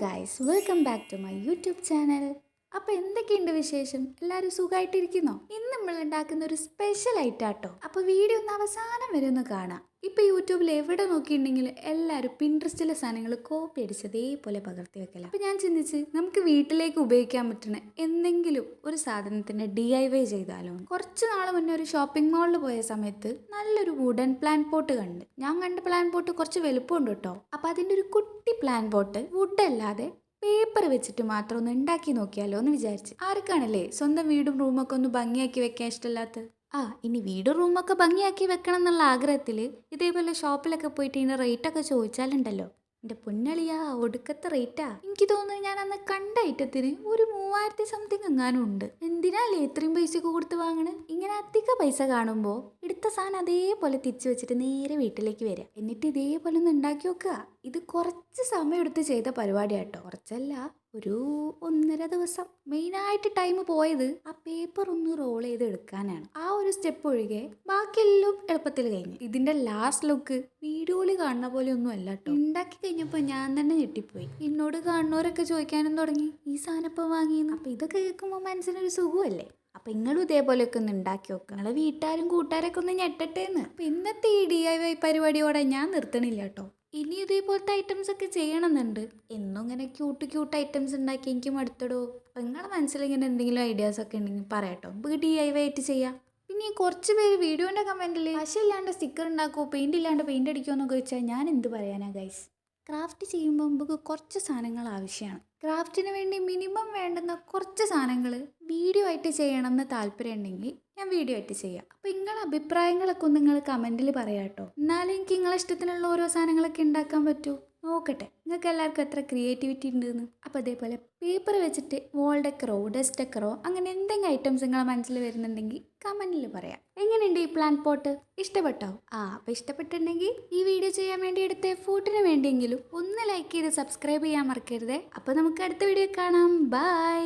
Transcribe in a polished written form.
Guys, welcome back to my YouTube channel. അപ്പോൾ എന്തൊക്കെയുണ്ട് വിശേഷം? എല്ലാവരും സുഖമായിട്ടിരിക്കുന്നോ? ഇന്ന് നമ്മൾ ഉണ്ടാക്കുന്ന ഒരു സ്പെഷ്യൽ ഐറ്റാട്ടോ. അപ്പോൾ വീഡിയോ ഒന്ന് അവസാനം വരെ ഒന്ന് കാണാം. ഇപ്പോൾ യൂട്യൂബിൽ എവിടെ നോക്കിയിട്ടുണ്ടെങ്കിലും എല്ലാവരും പിൻട്രസ്റ്റിലെ സാധനങ്ങൾ കോപ്പി അടിച്ച് അതേപോലെ പകർത്തി വെക്കല. അപ്പോൾ ഞാൻ ചിന്തിച്ച് നമുക്ക് വീട്ടിലേക്ക് ഉപയോഗിക്കാൻ പറ്റുന്ന എന്തെങ്കിലും ഒരു സാധനത്തിൻ്റെ DIY ചെയ്താലോ. കുറച്ച് നാൾ മുന്നേ ഒരു ഷോപ്പിംഗ് മാളിൽ പോയ സമയത്ത് നല്ലൊരു വുഡൻ പ്ലാന്റ് പോട്ട് കണ്ട്. ഞാൻ കണ്ട പ്ലാന്റ് പോട്ട് കുറച്ച് വലുപ്പമുണ്ട് കേട്ടോ. അപ്പോൾ അതിൻ്റെ ഒരു കുട്ടി പ്ലാന്റ് പോട്ട് വുഡ് അല്ലാതെ പേപ്പർ വെച്ചിട്ട് മാത്രം ഒന്ന് ഉണ്ടാക്കി നോക്കിയാലോ എന്ന് വിചാരിച്ച്. ആർക്കാണല്ലേ സ്വന്തം വീടും റൂമൊക്കെ ഒന്ന് ഭംഗിയാക്കി വെക്കാൻ ഇഷ്ടമില്ലാത്തത്? ഇനി വീടും റൂമൊക്കെ ഭംഗിയാക്കി വെക്കണം എന്നുള്ള ആഗ്രഹത്തിൽ ഇതേപോലെ ഷോപ്പിലൊക്കെ പോയിട്ട് ഇതിൻ്റെ റേറ്റൊക്കെ ചോദിച്ചാലുണ്ടല്ലോ, എൻ്റെ പൊന്നളിയാ ഒടുക്കത്തെ റേറ്റാ. എനിക്ക് തോന്നുന്നു ഞാൻ അന്ന് കണ്ട ഐറ്റത്തിന് ഒരു 3000 സംതിങ് എങ്ങാനും ഉണ്ട്. എന്തിനാല്ലേ ഇത്രയും പൈസയൊക്കെ കൊടുത്ത് വാങ്ങണേ? ഇങ്ങനെ അധിക പൈസ കാണുമ്പോൾ എടുത്ത സാധനം അതേപോലെ തിരിച്ചു വെച്ചിട്ട് നേരെ വീട്ടിലേക്ക് വരിക, എന്നിട്ട് ഇതേപോലെ ഒന്ന് ഉണ്ടാക്കി വെക്കുക. ഇത് കുറച്ച് സമയം എടുത്ത് ചെയ്ത പരിപാടിയാട്ടോ. കുറച്ചല്ല, ഒരു 1.5 ദിവസം. മെയിനായിട്ട് ടൈം പോയത് ആ പേപ്പർ ഒന്ന് റോൾ ചെയ്ത് എടുക്കാനാണ്. ആ ഒരു സ്റ്റെപ്പ് ഒഴികെ ബാക്കിയെല്ലാം എളുപ്പത്തിൽ കഴിഞ്ഞു. ഇതിന്റെ ലാസ്റ്റ് ലുക്ക് വീഡിയോയിൽ കാണുന്ന പോലെ ഒന്നും അല്ല കേട്ടോ. ഉണ്ടാക്കി കഴിഞ്ഞപ്പോൾ ഞാൻ തന്നെ ഞെട്ടിപ്പോയി. എന്നോട് കാണുന്നവരൊക്കെ ചോദിക്കാനും തുടങ്ങി, ഈ സാധനം ഇപ്പം വാങ്ങിയെന്ന്. അപ്പം ഇതൊക്കെ കേൾക്കുമ്പോൾ മനസ്സിനൊരു സുഖമല്ലേ? അപ്പം നിങ്ങളും ഇതേപോലെയൊക്കെ ഒന്ന് ഉണ്ടാക്കി നോക്കുക. നിങ്ങളെ വീട്ടുകാരും കൂട്ടുകാരൊക്കെ ഒന്ന് ഞെട്ടട്ടേന്ന്. അപ്പം ഇന്നത്തെ ഈ DIY പരിപാടിയോടെ ഞാൻ നിർത്തണില്ല കേട്ടോ. ഇനി ഇതേപോലത്തെ ഐറ്റംസ് ഒക്കെ ചെയ്യണമെന്നുണ്ട്. എന്നും ഇങ്ങനെ ക്യൂട്ട് ഐറ്റംസ് ഉണ്ടാക്കി എനിക്ക് മടുത്തടോ. അപ്പം നിങ്ങളുടെ മനസ്സിൽ ഇങ്ങനെ എന്തെങ്കിലും ഐഡിയാസ് ഒക്കെ ഉണ്ടെങ്കിൽ പറയാട്ടോ, നമുക്ക് DIY ആയിട്ട് ചെയ്യാം. പിന്നെ കുറച്ച് പേര് വീഡിയോൻ്റെ കമൻറ്റിൽ പശ ഇല്ലാണ്ട് സ്റ്റിക്കർ ഉണ്ടാക്കുമോ, പെയിൻ്റ് ഇല്ലാണ്ട് പെയിൻ്റ് അടിക്കുമോ എന്നൊക്കെ ചോദിച്ചാൽ ഞാൻ എന്ത് പറയാനാ ഗൈസ്. ക്രാഫ്റ്റ് ചെയ്യുമ്പോൾ നമുക്ക് കുറച്ച് സാധനങ്ങൾ ആവശ്യമാണ്. ക്രാഫ്റ്റിന് വേണ്ടി മിനിമം വേണ്ടുന്ന കുറച്ച് സാധനങ്ങൾ വീഡിയോ ആയിട്ട് ചെയ്യണമെന്ന് താല്പര്യം ഉണ്ടെങ്കിൽ ഞാൻ വീഡിയോ ആയിട്ട് ചെയ്യാം. അപ്പോൾ നിങ്ങളുടെ അഭിപ്രായങ്ങളൊക്കെ ഒന്ന് നിങ്ങൾ കമൻറ്റിൽ പറയാം കേട്ടോ. എന്നാലും എനിക്ക് നിങ്ങളെ ഇഷ്ടത്തിനുള്ള ഓരോ സാധനങ്ങളൊക്കെ ഉണ്ടാക്കാൻ പറ്റൂ. നോക്കട്ടെ നിങ്ങൾക്ക് എല്ലാവർക്കും എത്ര ക്രിയേറ്റിവിറ്റി ഉണ്ടെന്ന്. അപ്പോൾ അതേപോലെ പേപ്പർ വെച്ചിട്ട് വോൾ ഡെക്കറോ ഡസ്റ്റ് ഡെക്കറോ അങ്ങനെ എന്തെങ്കിലും ഐറ്റംസ് നിങ്ങളെ മനസ്സിൽ വരുന്നുണ്ടെങ്കിൽ കമൻറ്റിൽ പറയാം. എങ്ങനെയുണ്ട് ഈ പ്ലാന്റ് പോട്ട്? ഇഷ്ടപ്പെട്ടോ? അപ്പോൾ ഇഷ്ടപ്പെട്ടിട്ടുണ്ടെങ്കിൽ ഈ വീഡിയോ ചെയ്യാൻ വേണ്ടി എടുത്ത എഫോർട്ടിന് വേണ്ടിയെങ്കിലും ഒന്ന് ലൈക്ക് ചെയ്ത് സബ്സ്ക്രൈബ് ചെയ്യാൻ മറക്കരുതേ. അപ്പോൾ നമുക്ക് അടുത്ത വീഡിയോ കാണാം. ബൈ.